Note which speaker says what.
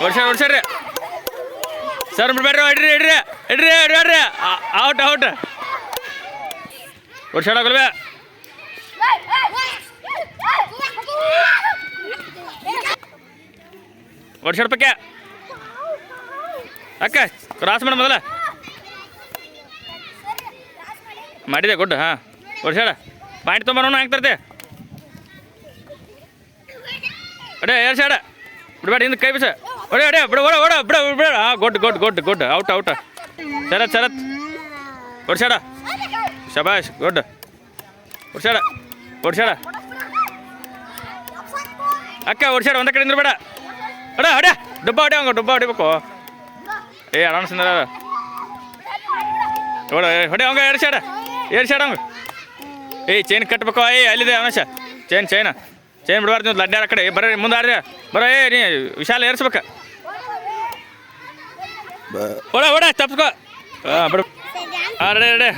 Speaker 1: ಓಡ್ಸ್ಯಾಡ್ರಿ sir ಬಿಡ್ಬೇಡ್ರಿ ಇಡ್ರಿ ಇಡ್ರಿ ಇಡ್ರಿ ಇಡ್ರಿ ಔಟ್ ಔಟ್ ಓಡ್ಸ್ಯಾಡೋಗಲ್ವೇ ಓಡ್ಸ್ಯಾಡ್ಪಕ್ಕೆ ಅಕ್ಕ ಕ್ರಾಸ್ ಮಾಡ ಮೊದಲ ಮಾಡಿದೆ ಗುಡ್ ಹಾಂ ಓಡ್ಸ್ಯಾಡ ಪಾಯಿಂಟ್ ತೊಗೊಂಬರೋಣ ಹೆಂಗೆ ತರ್ತೆ ಅಡೇ ಎರಡು ಸೈಡ ಬಿಡ್ಬೇಡ ಹಿಂದೆ ಕೈ ಬಿಸ ಒಡೆ ಒಡೆ ಬಿಡ ಓಡ ಓಡ ಬಿಡ ಬಿಡ ಹಾಂ good good good good out out Sharath ಓಡ್ಸ್ಯಾಡ ಶಬಾಷ್ ಗುಡ್ ಓಡ್ಸ್ಯಾಡ ಓಡ್ಸ್ಯಾಡ ಅಕ್ಕ ಓಡ್ಸ್ಯಾಡ ಒಂದೇ ಕಡೆ ನಿಂದ್ರಬೇಡ ಅಡ ಅಡ ಡುಬ್ಬ ಹೊಡಿಬೇಕು ಏ ಆರಾಮ ಸುಂದರ ಹೊಡೆ ಅವಂಗ ಎರಡು ಸೈಡ ಅವಂಗ ಚೈನ್ ಕಟ್ಬೇಕು ಅಲ್ಲಿದೆ ಅವನಶ ಚೈನ್ ಬಿಡಬಾರ್ದು ನೀವು ಲಡ್ಡಾರ ಕಡೆ ಬರ್ರಿ ಮುಂದೆ ಆಡ್ರಿ ಬರೋ ನೀ ವಿಶಾಲ ಏರ್ಸ್ಬೇಕು ಓಡ ತಪ್ಸ್ಕೋ ಬಿಡು ರೆಡೆ